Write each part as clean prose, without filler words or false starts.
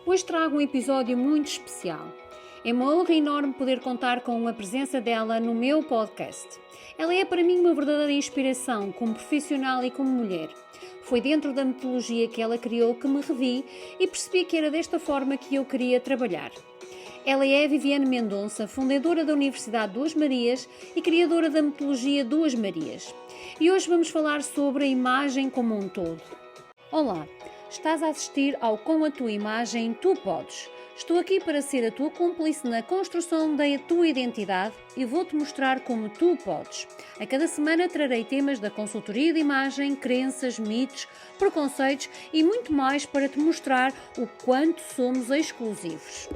Hoje trago um episódio muito especial. É uma honra enorme poder contar com a presença dela no meu podcast. Ela é para mim uma verdadeira inspiração como profissional e como mulher. Foi dentro da metodologia que ela criou que me revi e percebi que era desta forma que eu queria trabalhar. Ela é a Viviane Mendonça, fundadora da Universidade Duas Marias e criadora da metodologia Duas Marias. E hoje vamos falar sobre a imagem como um todo. Olá, estás a assistir ao Com a Tua Imagem Tu Podes. Estou aqui para ser a tua cúmplice na construção da tua identidade e vou-te mostrar como tu podes. A cada semana trarei temas da consultoria de imagem, crenças, mitos, preconceitos e muito mais para te mostrar o quanto somos exclusivos.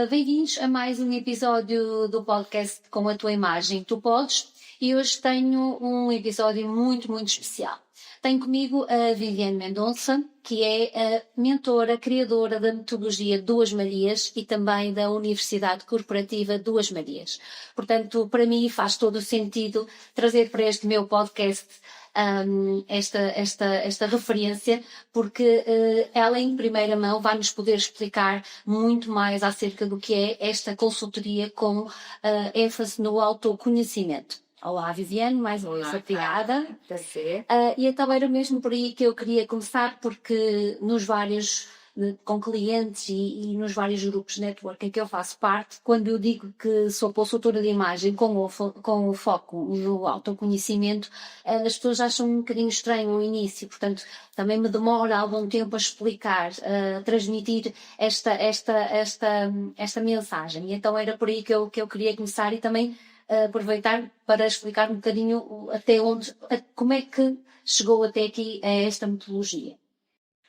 Bem-vindos a mais um episódio do podcast Com a Tua Imagem Tu Podes e hoje tenho um episódio muito especial. Tenho comigo a Viviane Mendonça, que é a mentora, criadora da metodologia Duas Marias e também da Universidade Corporativa Duas Marias. Portanto, para mim faz todo o sentido trazer para este meu podcast esta referência, porque ela em primeira mão vai nos poder explicar muito mais acerca do que é esta consultoria com ênfase no autoconhecimento. Olá, Viviane, mais uma vez obrigada. E então era mesmo por aí que eu queria começar, porque nos vários, com clientes e nos vários grupos de networking que eu faço parte, quando eu digo que sou consultora de imagem com o foco no autoconhecimento, as pessoas acham um bocadinho estranho no início, portanto também me demora algum tempo a explicar, a transmitir esta mensagem. E então era por aí que eu queria começar e também aproveitar para explicar um bocadinho até onde, como é que chegou até aqui a esta metodologia.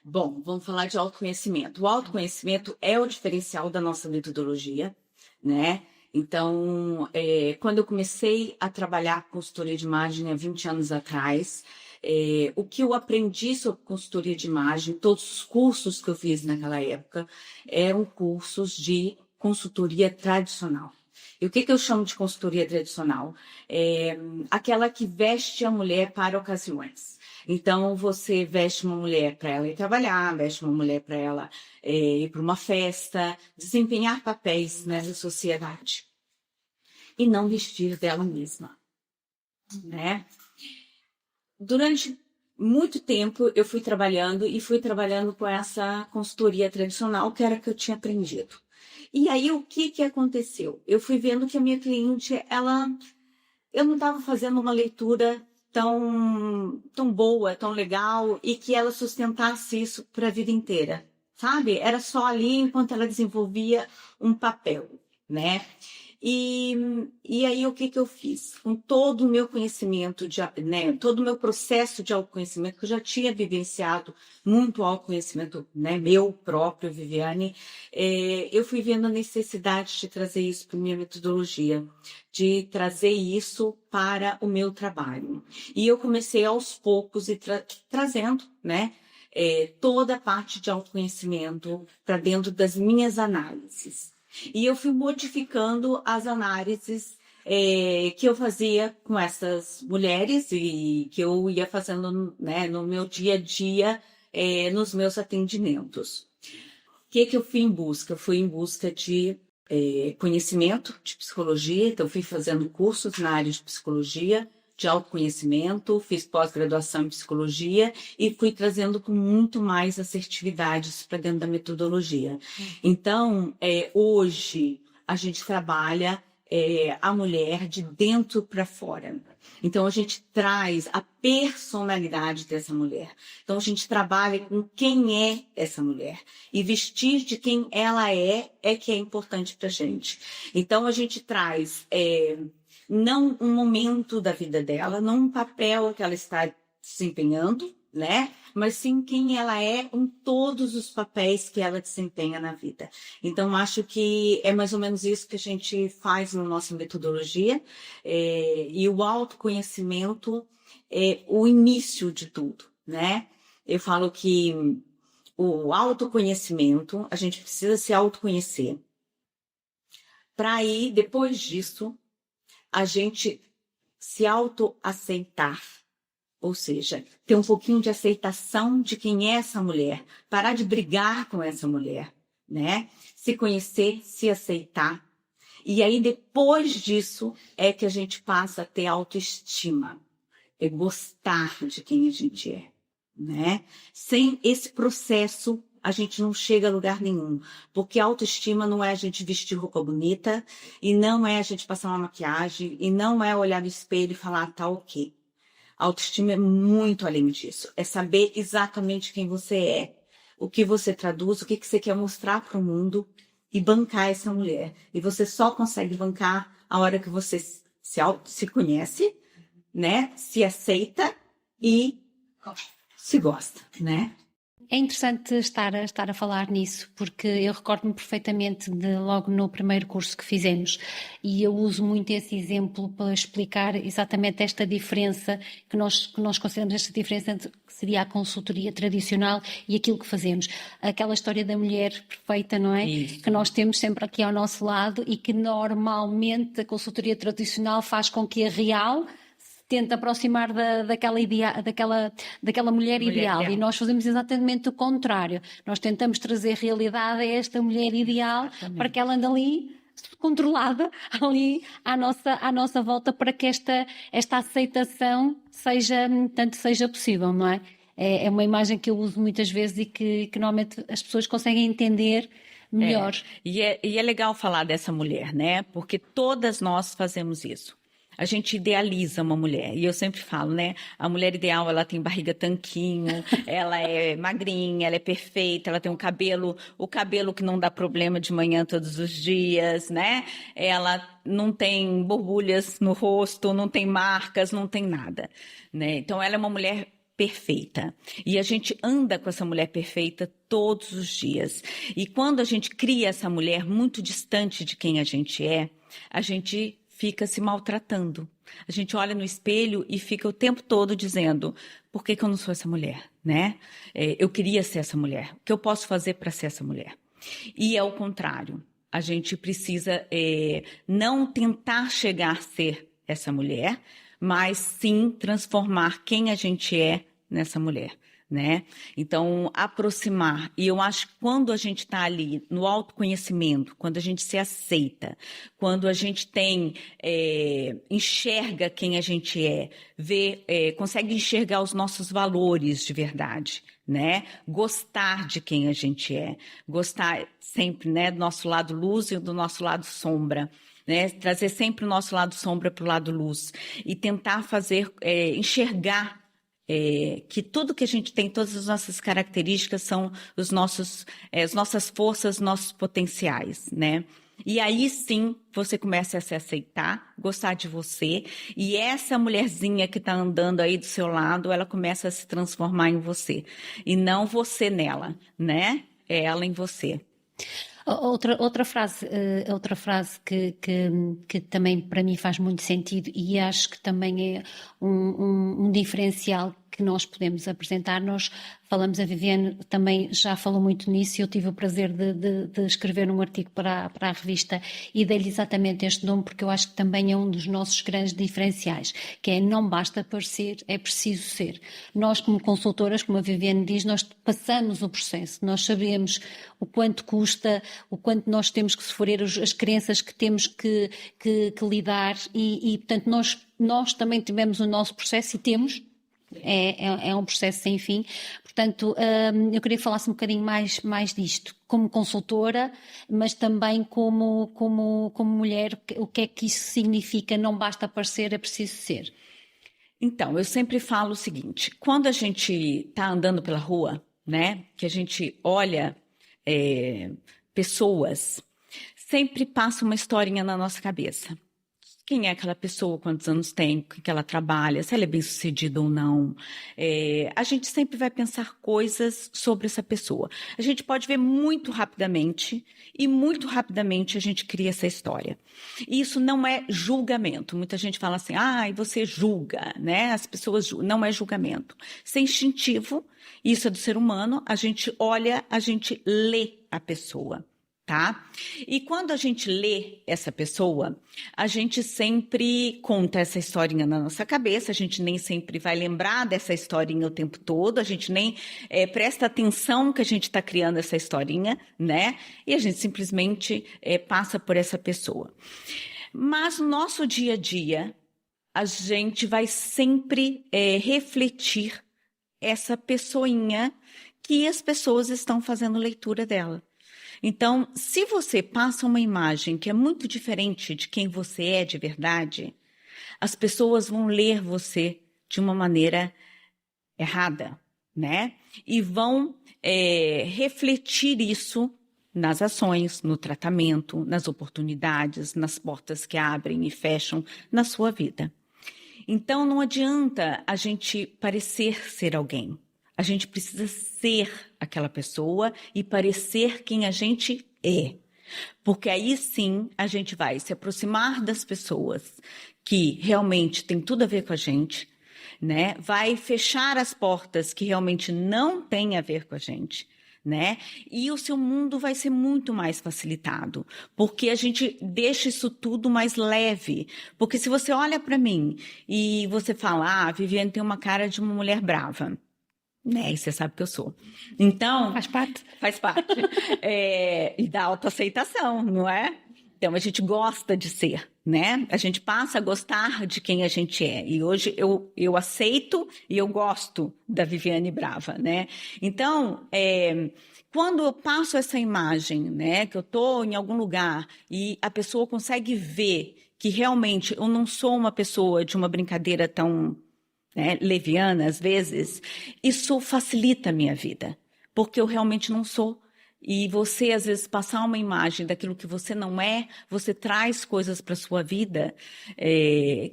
Bom, vamos falar de autoconhecimento. O autoconhecimento é o diferencial da nossa metodologia, né? Então, quando eu comecei a trabalhar consultoria de imagem há 20 anos atrás, o que eu aprendi sobre consultoria de imagem, todos os cursos que eu fiz naquela época, eram cursos de consultoria tradicional. E o que eu chamo de consultoria tradicional? Aquela que veste a mulher para ocasiões. Então, você veste uma mulher para ela ir trabalhar, veste uma mulher para ela ir para uma festa, desempenhar papéis nessa sociedade. E não vestir dela mesma, né? Durante muito tempo, eu fui trabalhando com essa consultoria tradicional, que era a que eu tinha aprendido. E aí, o que aconteceu? Eu fui vendo que a minha cliente, eu não estava fazendo uma leitura tão boa, tão legal, e que ela sustentasse isso para a vida inteira, sabe? Era só ali enquanto ela desenvolvia um papel, né? E aí, o que eu fiz? Com todo o meu conhecimento, todo o meu processo de autoconhecimento, que eu já tinha vivenciado muito autoconhecimento, né, meu próprio, Viviane, eu fui vendo a necessidade de trazer isso para a minha metodologia, de trazer isso para o meu trabalho. E eu comecei aos poucos trazendo, né, toda a parte de autoconhecimento para dentro das minhas análises. E eu fui modificando as análises que eu fazia com essas mulheres e que eu ia fazendo, né, no meu dia a dia, nos meus atendimentos. O que eu fui em busca? Eu fui em busca de conhecimento de psicologia, então fui fazendo cursos na área de psicologia, de autoconhecimento, fiz pós-graduação em psicologia e fui trazendo com muito mais assertividade isso para dentro da metodologia. Então, hoje, a gente trabalha a mulher de dentro para fora. Então, a gente traz a personalidade dessa mulher. Então, a gente trabalha com quem é essa mulher. E vestir de quem ela é que é importante para a gente. Então, a gente traz não um momento da vida dela, não um papel que ela está desempenhando, né? Mas sim quem ela é em todos os papéis que ela desempenha na vida. Então, acho que é mais ou menos isso que a gente faz na nossa metodologia. E o autoconhecimento é o início de tudo, né? Eu falo que o autoconhecimento, a gente precisa se autoconhecer. Para aí, depois disso, a gente se autoaceitar, ou seja, ter um pouquinho de aceitação de quem é essa mulher, parar de brigar com essa mulher, né? Se conhecer, se aceitar. E aí, depois disso, é que a gente passa a ter autoestima. É gostar de quem a gente é, né? Sem esse processo, a gente não chega a lugar nenhum. Porque autoestima não é a gente vestir roupa bonita, e não é a gente passar uma maquiagem, e não é olhar no espelho e falar, tá ok. Autoestima é muito além disso. É saber exatamente quem você é, o que você traduz, o que você quer mostrar para o mundo e bancar essa mulher. E você só consegue bancar a hora que você se conhece, né? Se aceita e se gosta, né? É interessante estar a falar nisso, porque eu recordo-me perfeitamente de logo no primeiro curso que fizemos, e eu uso muito esse exemplo para explicar exatamente esta diferença que nós consideramos, esta diferença entre que seria a consultoria tradicional e aquilo que fazemos. Aquela história da mulher perfeita, não é? Isso. Que nós temos sempre aqui ao nosso lado e que normalmente a consultoria tradicional faz com que a real tenta aproximar daquela mulher ideal. E nós fazemos exatamente o contrário. Nós tentamos trazer realidade a esta mulher ideal, exatamente, para que ela ande ali controlada ali à nossa volta, para que esta aceitação seja possível, não é? É uma imagem que eu uso muitas vezes e que normalmente as pessoas conseguem entender melhor. E é legal falar dessa mulher, né? Porque todas nós fazemos isso. A gente idealiza uma mulher, e eu sempre falo, né? A mulher ideal, ela tem barriga tanquinho, ela é magrinha, ela é perfeita, ela tem o cabelo que não dá problema de manhã todos os dias, né? Ela não tem borbulhas no rosto, não tem marcas, não tem nada, né? Então, ela é uma mulher perfeita. E a gente anda com essa mulher perfeita todos os dias. E quando a gente cria essa mulher muito distante de quem a gente é, a gente fica se maltratando. A gente olha no espelho e fica o tempo todo dizendo, por que eu não sou essa mulher, né? Eu queria ser essa mulher. O que eu posso fazer para ser essa mulher? E é o contrário. A gente precisa não tentar chegar a ser essa mulher, mas sim transformar quem a gente é nessa mulher, né? Então, aproximar. E eu acho que quando a gente está ali no autoconhecimento, quando a gente se aceita, quando a gente enxerga quem a gente é, consegue enxergar os nossos valores de verdade, né? Gostar de quem a gente é, gostar sempre, né, do nosso lado luz e do nosso lado sombra, né? Trazer sempre o nosso lado sombra para o lado luz e tentar enxergar que tudo que a gente tem, todas as nossas características são as nossas forças, nossos potenciais, né? E aí sim você começa a se aceitar, gostar de você, e essa mulherzinha que está andando aí do seu lado, ela começa a se transformar em você, e não você nela, né? É ela em você. Outra frase que também para mim faz muito sentido, e acho que também é um diferencial que nós podemos apresentar. Nós falamos, a Viviane também já falou muito nisso, e eu tive o prazer de escrever um artigo para a revista e dei-lhe exatamente este nome, porque eu acho que também é um dos nossos grandes diferenciais, que é: não basta parecer, é preciso ser. Nós, como consultoras, como a Viviane diz, nós passamos o processo, nós sabemos o quanto custa, o quanto nós temos que sofrer, as crenças que temos que lidar, e portanto nós também tivemos o nosso processo e temos. É um processo sem fim. Portanto, eu queria que falasse um bocadinho mais disto, como consultora, mas também como mulher. O que é que isso significa? Não basta parecer, é preciso ser. Então, eu sempre falo o seguinte: quando a gente está andando pela rua, né, que a gente olha pessoas, sempre passa uma historinha na nossa cabeça. Quem é aquela pessoa, quantos anos tem, o que ela trabalha, se ela é bem-sucedida ou não. A gente sempre vai pensar coisas sobre essa pessoa. A gente pode ver muito rapidamente, e muito rapidamente a gente cria essa história. E isso não é julgamento. Muita gente fala assim, você julga, né? As pessoas julgam. Não é julgamento. Isso é instintivo, isso é do ser humano. A gente olha, a gente lê a pessoa, tá? E quando a gente lê essa pessoa, a gente sempre conta essa historinha na nossa cabeça, a gente nem sempre vai lembrar dessa historinha o tempo todo, a gente nem presta atenção que a gente está criando essa historinha, né? E a gente simplesmente passa por essa pessoa. Mas no nosso dia a dia, a gente vai sempre refletir essa pessoinha que as pessoas estão fazendo leitura dela. Então, se você passa uma imagem que é muito diferente de quem você é de verdade, as pessoas vão ler você de uma maneira errada, né? E vão refletir isso nas ações, no tratamento, nas oportunidades, nas portas que abrem e fecham na sua vida. Então, não adianta a gente parecer ser alguém. A gente precisa ser aquela pessoa e parecer quem a gente é. Porque aí sim a gente vai se aproximar das pessoas que realmente têm tudo a ver com a gente, né? Vai fechar as portas que realmente não têm a ver com a gente, né? E o seu mundo vai ser muito mais facilitado, porque a gente deixa isso tudo mais leve. Porque se você olha para mim e você fala, a Viviane tem uma cara de uma mulher brava, né? E você sabe que eu sou. Então... Faz parte. Faz parte. E da autoaceitação, não é? Então, a gente gosta de ser, né? A gente passa a gostar de quem a gente é. E hoje eu aceito e eu gosto da Viviane Brava, né? Então, quando eu passo essa imagem, né? Que eu estou em algum lugar e a pessoa consegue ver que realmente eu não sou uma pessoa de uma brincadeira tão... leviana, às vezes, isso facilita a minha vida, porque eu realmente não sou. E você, às vezes, passar uma imagem daquilo que você não é, você traz coisas para a sua vida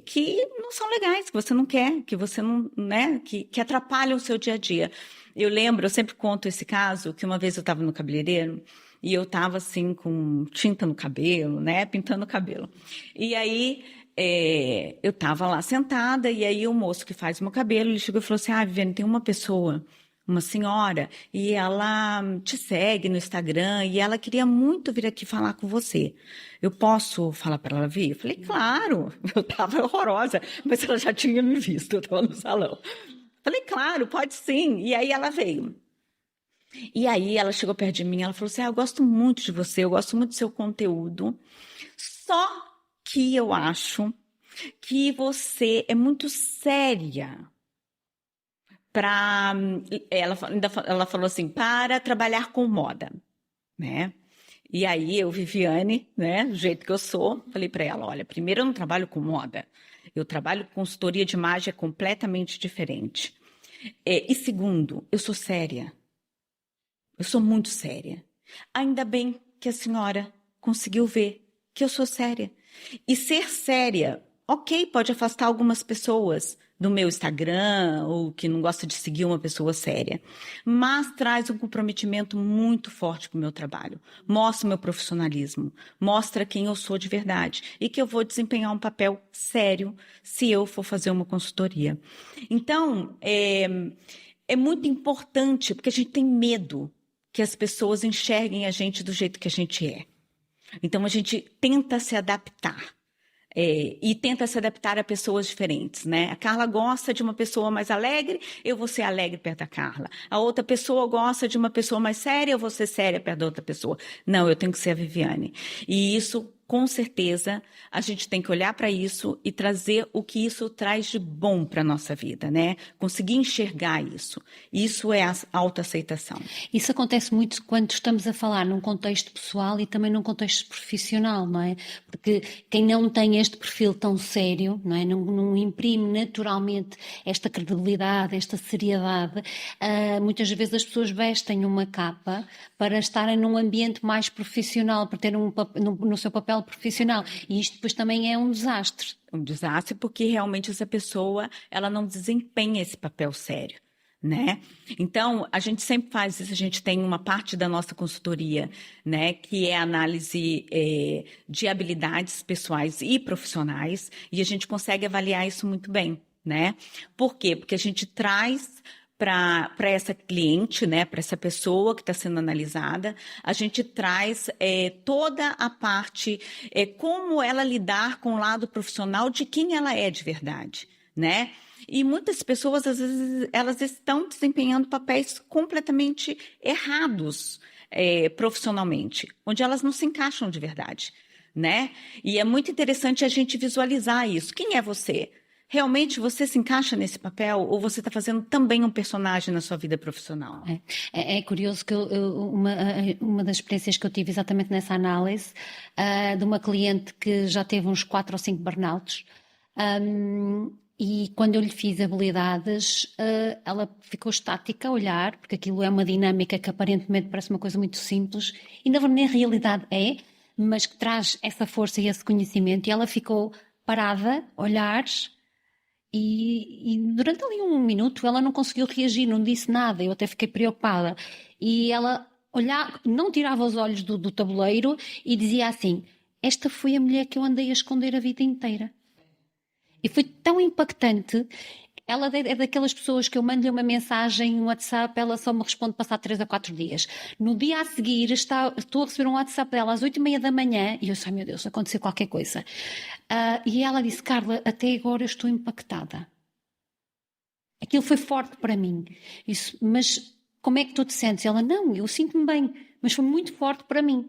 que não são legais, que você não quer, que você não, né, que atrapalham o seu dia a dia. Eu sempre conto esse caso, que uma vez eu estava no cabeleireiro, e eu estava assim, com tinta no cabelo, né, pintando o cabelo. E aí... eu estava lá sentada e aí o moço que faz meu cabelo, ele chegou e falou assim, Viviane, tem uma pessoa, uma senhora, e ela te segue no Instagram e ela queria muito vir aqui falar com você. Eu posso falar para ela vir? Eu falei, claro, eu estava horrorosa, mas ela já tinha me visto, eu estava no salão. Falei, claro, pode sim. E aí ela veio. E aí ela chegou perto de mim, ela falou assim, eu gosto muito de você, eu gosto muito do seu conteúdo, só que eu acho que você é muito séria para... Ela falou assim, para trabalhar com moda, né? E aí eu, Viviane, né, do jeito que eu sou, falei para ela, olha, primeiro eu não trabalho com moda, eu trabalho com consultoria de imagem completamente diferente. E segundo, eu sou séria. Eu sou muito séria. Ainda bem que a senhora conseguiu ver que eu sou séria. E ser séria, ok, pode afastar algumas pessoas do meu Instagram ou que não gosta de seguir uma pessoa séria, mas traz um comprometimento muito forte com o meu trabalho. Mostra o meu profissionalismo, mostra quem eu sou de verdade e que eu vou desempenhar um papel sério se eu for fazer uma consultoria. Então, é muito importante, porque a gente tem medo que as pessoas enxerguem a gente do jeito que a gente é. Então, a gente tenta se adaptar. E tenta se adaptar a pessoas diferentes, né? A Carla gosta de uma pessoa mais alegre, eu vou ser alegre perto da Carla. A outra pessoa gosta de uma pessoa mais séria, eu vou ser séria perto da outra pessoa. Não, eu tenho que ser a Viviane. E isso, com certeza, a gente tem que olhar para isso e trazer o que isso traz de bom para a nossa vida, né? Conseguir enxergar isso. Isso é a autoaceitação. Isso acontece muito quando estamos a falar num contexto pessoal e também num contexto profissional, não é? Porque quem não tem este perfil tão sério, não é? Não imprime naturalmente esta credibilidade, esta seriedade, muitas vezes as pessoas vestem uma capa para estarem num ambiente mais profissional, para ter no seu papel profissional. E isto depois também é um desastre. Um desastre porque realmente essa pessoa, ela não desempenha esse papel sério, né? Então, a gente sempre faz isso, a gente tem uma parte da nossa consultoria, né, que é a análise de habilidades pessoais e profissionais, e a gente consegue avaliar isso muito bem, né? Por quê? Porque a gente traz para essa cliente, né, para essa pessoa que está sendo analisada, a gente traz toda a parte, como ela lidar com o lado profissional de quem ela é de verdade, né? E muitas pessoas, às vezes, elas estão desempenhando papéis completamente errados, profissionalmente, onde elas não se encaixam de verdade, né? E é muito interessante a gente visualizar isso. Quem é você? Realmente você se encaixa nesse papel ou você está fazendo também um personagem na sua vida profissional? É curioso que uma das experiências que eu tive exatamente nessa análise, de uma cliente que já teve uns 4 ou 5 burnouts, e quando eu lhe fiz habilidades, ela ficou estática a olhar, porque aquilo é uma dinâmica que aparentemente parece uma coisa muito simples, e na realidade mas que traz essa força e esse conhecimento, e ela ficou parada, a olhar. E durante ali um minuto ela não conseguiu reagir, não disse nada, eu até fiquei preocupada. E ela olhava, não tirava os olhos do tabuleiro e dizia assim: esta foi a mulher que eu andei a esconder a vida inteira. E foi tão impactante. Ela é daquelas pessoas que eu mando-lhe uma mensagem no WhatsApp, ela só me responde passar 3 a 4 dias. No dia a seguir, estou a receber um WhatsApp dela às 8h30 da manhã e eu sei, meu Deus, aconteceu qualquer coisa. E ela disse: Carla, até agora eu estou impactada. Aquilo foi forte para mim. Mas como é que tu te sentes? Ela: não, eu sinto-me bem, mas foi muito forte para mim.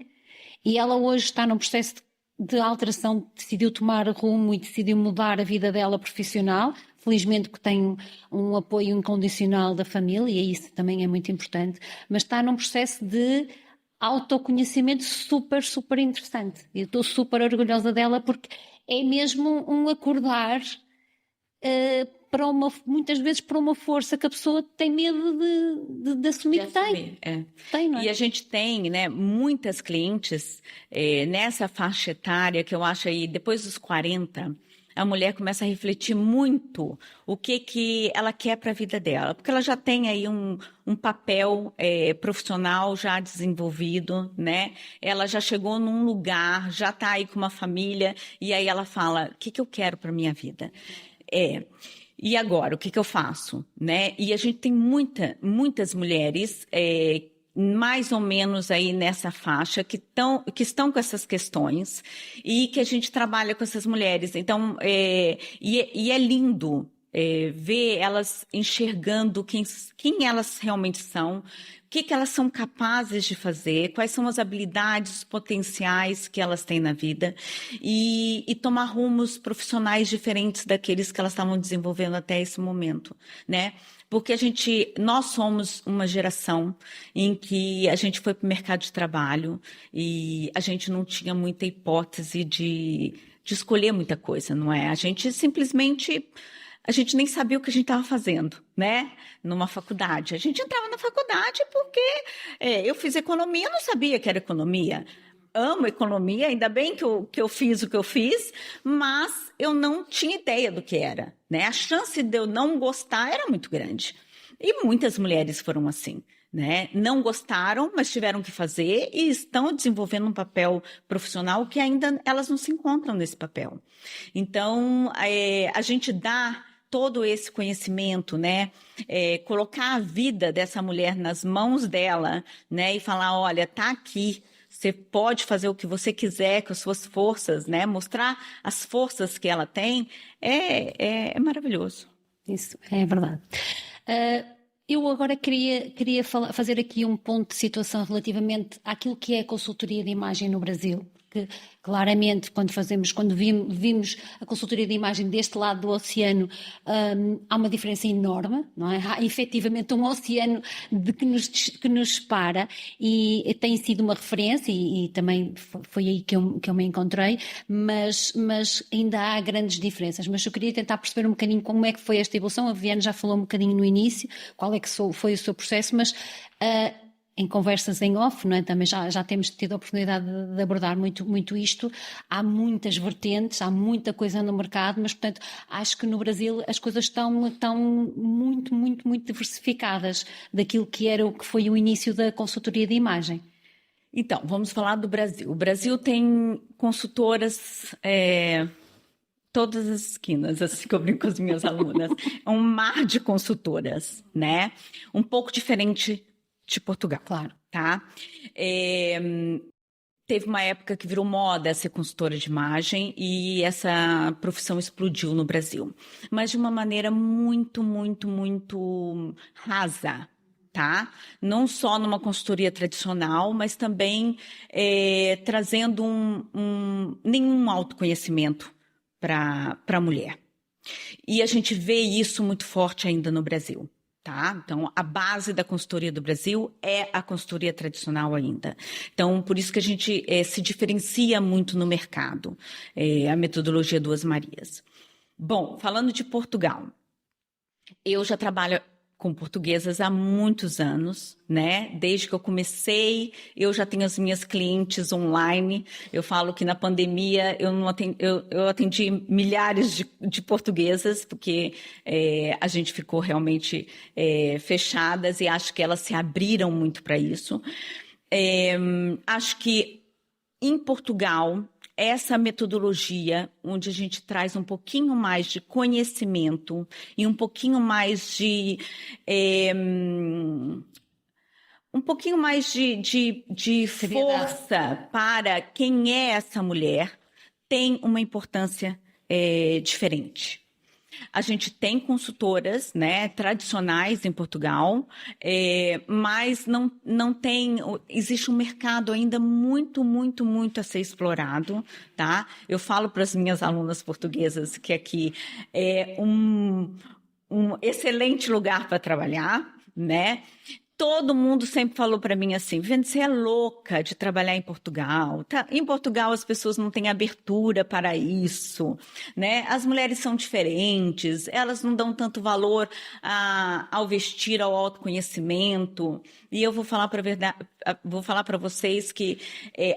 E ela hoje está num processo de alteração, decidiu tomar rumo e decidiu mudar a vida dela profissional. Felizmente que tem um apoio incondicional da família, e isso também é muito importante, mas está num processo de autoconhecimento super, super interessante. Eu estou super orgulhosa dela porque é mesmo um acordar muitas vezes para uma força que a pessoa tem medo de assumir que tem. Tem, não é? E a gente tem, né, muitas clientes nessa faixa etária que eu acho aí, depois dos 40, a mulher começa a refletir muito o que ela quer para a vida dela, porque ela já tem aí um papel profissional já desenvolvido, né? Ela já chegou num lugar, já está aí com uma família, e aí ela fala: o que eu quero para minha vida? E agora, o que eu faço? Né? E a gente tem muitas mulheres mais ou menos aí nessa faixa que estão com essas questões e que a gente trabalha com essas mulheres. Então, e é lindo ver elas enxergando quem elas realmente são, o que elas são capazes de fazer, quais são as habilidades potenciais que elas têm na vida e tomar rumos profissionais diferentes daqueles que elas estavam desenvolvendo até esse momento, né? Porque nós somos uma geração em que a gente foi para o mercado de trabalho e a gente não tinha muita hipótese de escolher muita coisa, não é? A gente nem sabia o que a gente estava fazendo, né? Numa faculdade. A gente entrava na faculdade porque eu fiz economia, não sabia que era economia. Amo economia, ainda bem que eu fiz o que eu fiz, mas eu não tinha ideia do que era, né? A chance de eu não gostar era muito grande. E muitas mulheres foram assim, né? Não gostaram, mas tiveram que fazer e estão desenvolvendo um papel profissional que ainda elas não se encontram nesse papel. Então, a gente dá todo esse conhecimento, né? Colocar a vida dessa mulher nas mãos dela, né? E falar: olha, tá aqui. Você pode fazer o que você quiser com as suas forças, né? Mostrar as forças que ela tem é maravilhoso. Isso é verdade. Eu agora queria fazer aqui um ponto de situação relativamente àquilo que é a consultoria de imagem no Brasil. Porque, claramente, quando vimos a consultoria de imagem deste lado do oceano, há uma diferença enorme, não é? Há efetivamente um oceano que nos separa e tem sido uma referência e também foi aí que eu me encontrei, mas ainda há grandes diferenças. Mas eu queria tentar perceber um bocadinho como é que foi esta evolução. A Viviane já falou um bocadinho no início, qual é que foi o seu processo, mas em conversas em off, não é? Também já temos tido a oportunidade de abordar muito isto. Há muitas vertentes, há muita coisa no mercado, mas, portanto, acho que no Brasil as coisas estão muito diversificadas daquilo que foi o início da consultoria de imagem. Então, vamos falar do Brasil. O Brasil tem consultoras todas as esquinas, assim que eu brinco com as minhas alunas. É um mar de consultoras, né? Um pouco diferente de Portugal. Claro. Tá? Teve uma época que virou moda ser consultora de imagem e essa profissão explodiu no Brasil, mas de uma maneira muito, muito, muito rasa, tá? Não só numa consultoria tradicional, mas também trazendo nenhum autoconhecimento para a mulher. E a gente vê isso muito forte ainda no Brasil. Tá? Então, a base da consultoria do Brasil é a consultoria tradicional ainda. Então, por isso que a gente se diferencia muito no mercado, a metodologia Duas Marias. Bom, falando de Portugal, eu já trabalho com portuguesas há muitos anos, né? Desde que eu comecei, eu já tenho as minhas clientes online. Eu falo que na pandemia eu atendi milhares de portuguesas, porque a gente ficou realmente fechadas e acho que elas se abriram muito para isso. Acho que em Portugal, essa metodologia, onde a gente traz um pouquinho mais de conhecimento e um pouquinho mais de força para quem é essa mulher, tem uma importância diferente. A gente tem consultoras, né, tradicionais em Portugal, mas não tem. Existe um mercado ainda muito, muito, muito a ser explorado, tá? Eu falo para as minhas alunas portuguesas que aqui é um excelente lugar para trabalhar, né? Todo mundo sempre falou para mim assim, Viviane, você é louca de trabalhar em Portugal. Tá? Em Portugal as pessoas não têm abertura para isso, né? As mulheres são diferentes, elas não dão tanto valor ao vestir, ao autoconhecimento. E eu vou falar para vocês que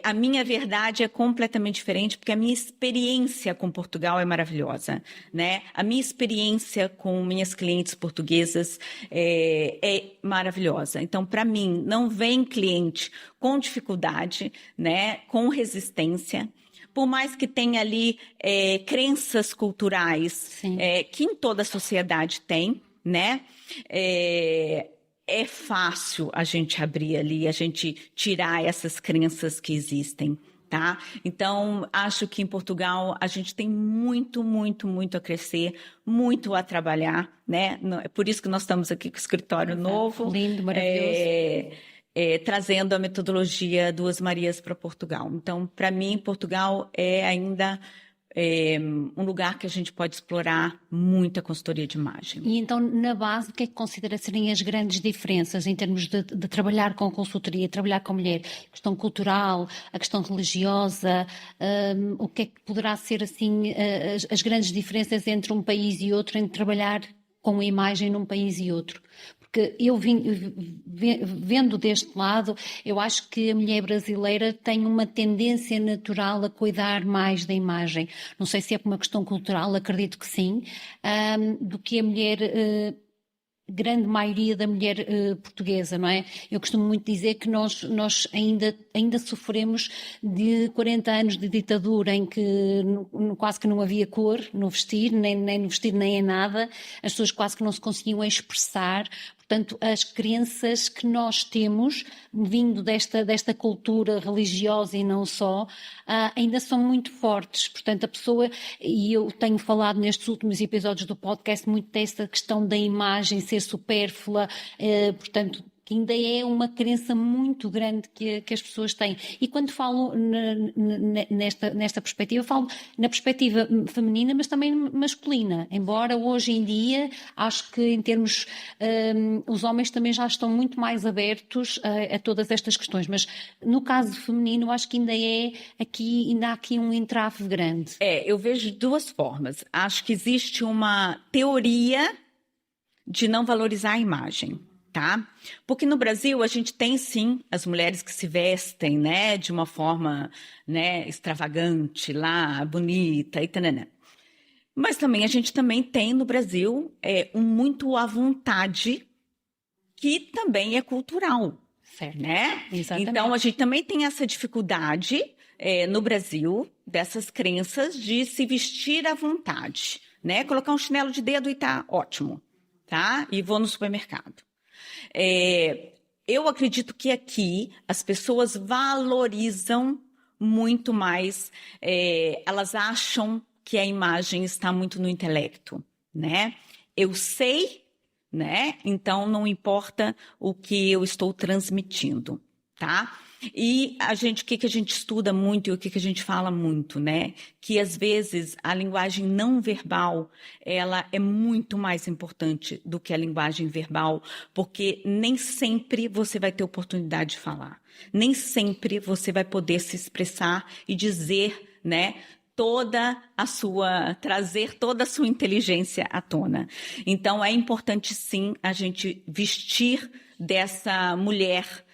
a minha verdade é completamente diferente, porque a minha experiência com Portugal é maravilhosa, né? A minha experiência com minhas clientes portuguesas é maravilhosa. Então, para mim, não vem cliente com dificuldade, né? Com resistência, por mais que tenha ali crenças culturais que em toda a sociedade tem, né? É fácil a gente abrir ali, a gente tirar essas crenças que existem, tá? Então, acho que em Portugal a gente tem muito, muito, muito a crescer, muito a trabalhar, né? É por isso que nós estamos aqui com o escritório novo. Lindo, maravilhoso. Trazendo a metodologia Duas Marias para Portugal. Então, para mim, Portugal é ainda um lugar que a gente pode explorar muita consultoria de imagem. E então, na base, o que é que considera serem as grandes diferenças em termos de trabalhar com consultoria, trabalhar com mulher? A questão cultural, a questão religiosa, o que é que poderá ser, assim, as grandes diferenças entre um país e outro, entre trabalhar com a imagem num país e outro? Porque eu vendo deste lado, eu acho que a mulher brasileira tem uma tendência natural a cuidar mais da imagem. Não sei se é por uma questão cultural, acredito que sim, do que a mulher, grande maioria da mulher portuguesa, não é? Eu costumo muito dizer que nós ainda sofremos de 40 anos de ditadura em que quase que não havia cor no vestir, nem no vestir nem em nada, as pessoas quase que não se conseguiam expressar. Portanto, as crenças que nós temos, vindo desta cultura religiosa e não só, ainda são muito fortes. Portanto, a pessoa, e eu tenho falado nestes últimos episódios do podcast muito desta questão da imagem ser supérflua, portanto, que ainda é uma crença muito grande que as pessoas têm. E quando falo nesta perspectiva, falo na perspectiva feminina, mas também masculina. Embora hoje em dia, acho que em termos... os homens também já estão muito mais abertos a todas estas questões. Mas no caso feminino, acho que ainda há aqui um entrave grande. Eu vejo de duas formas. Acho que existe uma teoria de não valorizar a imagem. Tá? Porque no Brasil a gente tem sim as mulheres que se vestem, né, de uma forma, né, extravagante lá, bonita e tanana. Mas também a gente também tem no Brasil um muito à vontade que também é cultural. Certo. Né? Exatamente. Então, a gente também tem essa dificuldade no Brasil, dessas crenças de se vestir à vontade, né? Colocar um chinelo de dedo e tá ótimo, tá? E vou no supermercado. Eu acredito que aqui as pessoas valorizam muito mais, elas acham que a imagem está muito no intelecto, né? Eu sei, né? Então não importa o que eu estou transmitindo, tá? E o que a gente estuda muito e o que a gente fala muito, né? Que às vezes a linguagem não verbal, ela é muito mais importante do que a linguagem verbal, porque nem sempre você vai ter oportunidade de falar. Nem sempre você vai poder se expressar e dizer, né? Trazer toda a sua inteligência à tona. Então, é importante, sim, a gente vestir dessa mulher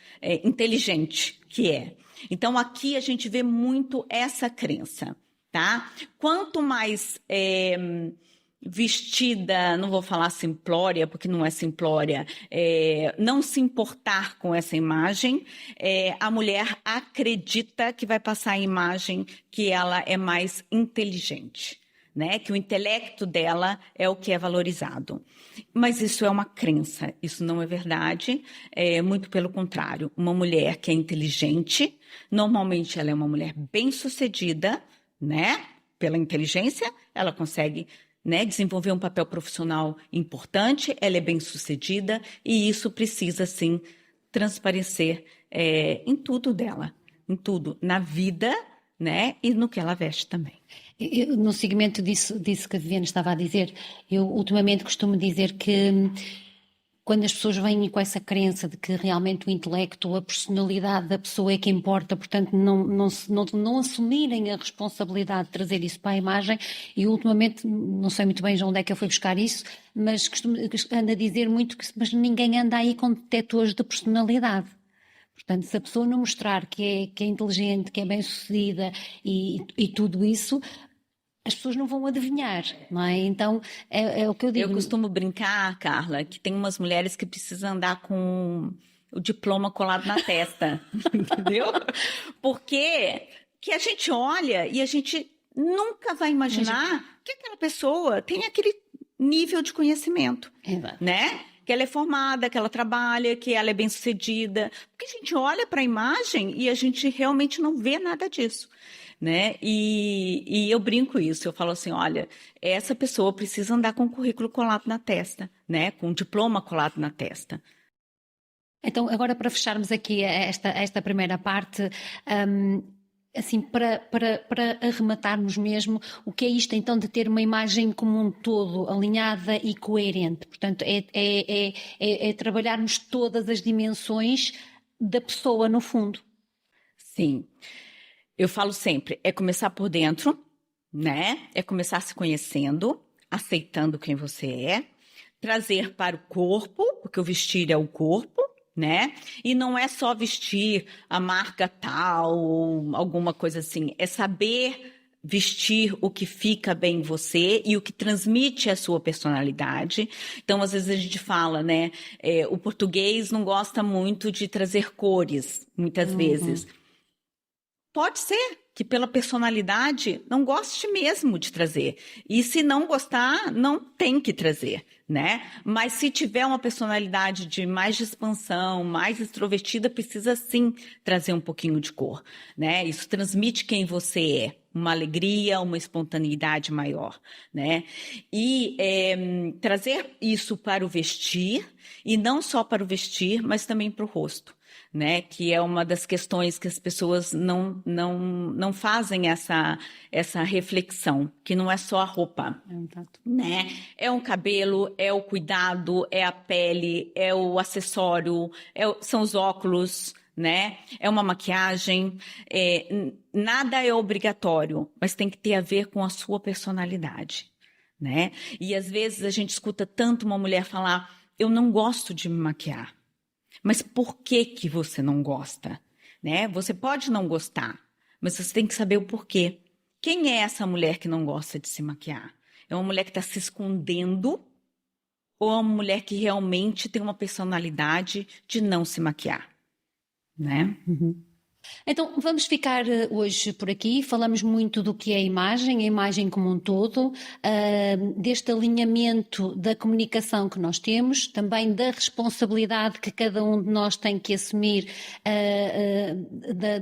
inteligente que é. Então, aqui a gente vê muito essa crença, tá? Quanto mais vestida, não vou falar simplória, porque não é simplória, não se importar com essa imagem, a mulher acredita que vai passar a imagem que ela é mais inteligente, né? Que o intelecto dela é o que é valorizado. Mas isso é uma crença, isso não é verdade, muito pelo contrário. Uma mulher que é inteligente, normalmente ela é uma mulher bem-sucedida, né? Pela inteligência, ela consegue, né, desenvolver um papel profissional importante, ela é bem-sucedida e isso precisa, sim, transparecer em tudo dela, em tudo, na vida, né, e no que ela veste também. No seguimento disso que a Viviane estava a dizer, eu ultimamente costumo dizer que quando as pessoas vêm com essa crença de que realmente o intelecto, a personalidade da pessoa é que importa, portanto não assumirem a responsabilidade de trazer isso para a imagem, e ultimamente, não sei muito bem de onde é que eu fui buscar isso, mas ando a dizer muito que mas ninguém anda aí com detectores de personalidade. Portanto, se a pessoa não mostrar que é inteligente, que é bem-sucedida e tudo isso, as pessoas não vão adivinhar, não é? Então, é o que eu digo. Eu costumo brincar, Carla, que tem umas mulheres que precisam andar com o diploma colado na testa, entendeu? Porque que a gente olha e a gente nunca vai imaginar que aquela pessoa tem aquele nível de conhecimento, Exato. né? Que ela é formada, que ela trabalha, que ela é bem-sucedida. Porque a gente olha para a imagem e a gente realmente não vê nada disso, né? E eu brinco isso, eu falo assim, olha, essa pessoa precisa andar com o currículo colado na testa, né? Com o diploma colado na testa. Então, agora para fecharmos aqui esta primeira parte, assim, para arrematarmos mesmo, o que é isto então de ter uma imagem como um todo, alinhada e coerente? Portanto, é trabalharmos todas as dimensões da pessoa, no fundo. Sim. Eu falo sempre, é começar por dentro, né? É começar se conhecendo, aceitando quem você é, trazer para o corpo, porque o vestir é o corpo, né? E não é só vestir a marca tal, ou alguma coisa assim, é saber vestir o que fica bem em você e o que transmite a sua personalidade. Então, às vezes a gente fala, né? O português não gosta muito de trazer cores, muitas vezes. Pode ser que pela personalidade não goste mesmo de trazer. E se não gostar, não tem que trazer, né? Mas se tiver uma personalidade de mais de expansão, mais extrovertida, precisa sim trazer um pouquinho de cor, né? Isso transmite quem você é, uma alegria, uma espontaneidade maior, né? E trazer isso para o vestir, e não só para o vestir, mas também para o rosto, né? Que é uma das questões que as pessoas não fazem essa reflexão, que não é só a roupa, né? É um cabelo, é o cuidado, é a pele, é o acessório, são os óculos, né? É uma maquiagem, nada é obrigatório, mas tem que ter a ver com a sua personalidade, né? E às vezes a gente escuta tanto uma mulher falar, eu não gosto de me maquiar. Mas por que que você não gosta, né? Você pode não gostar, mas você tem que saber o porquê. Quem é essa mulher que não gosta de se maquiar? É uma mulher que está se escondendo ou é uma mulher que realmente tem uma personalidade de não se maquiar? né? Então, vamos ficar hoje por aqui. Falamos muito do que é a imagem como um todo, deste alinhamento da comunicação que nós temos, também da responsabilidade que cada um de nós tem que assumir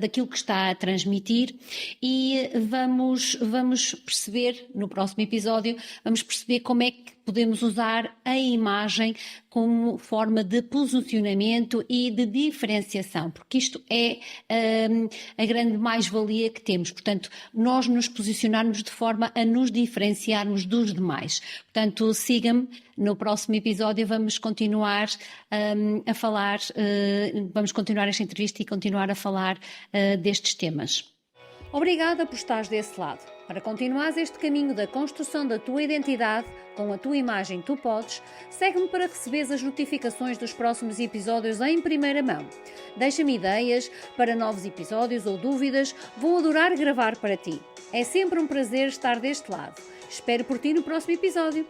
daquilo que está a transmitir, e vamos perceber, no próximo episódio, vamos perceber como é que podemos usar a imagem como forma de posicionamento e de diferenciação, porque isto é a grande mais-valia que temos. Portanto, nós nos posicionarmos de forma a nos diferenciarmos dos demais. Portanto, siga-me, no próximo episódio vamos continuar a falar, vamos continuar esta entrevista e continuar a falar destes temas. Obrigada por estares desse lado. Para continuares este caminho da construção da tua identidade, com a tua imagem tu podes, segue-me para receberes as notificações dos próximos episódios em primeira mão. Deixa-me ideias para novos episódios ou dúvidas, vou adorar gravar para ti. É sempre um prazer estar deste lado. Espero por ti no próximo episódio.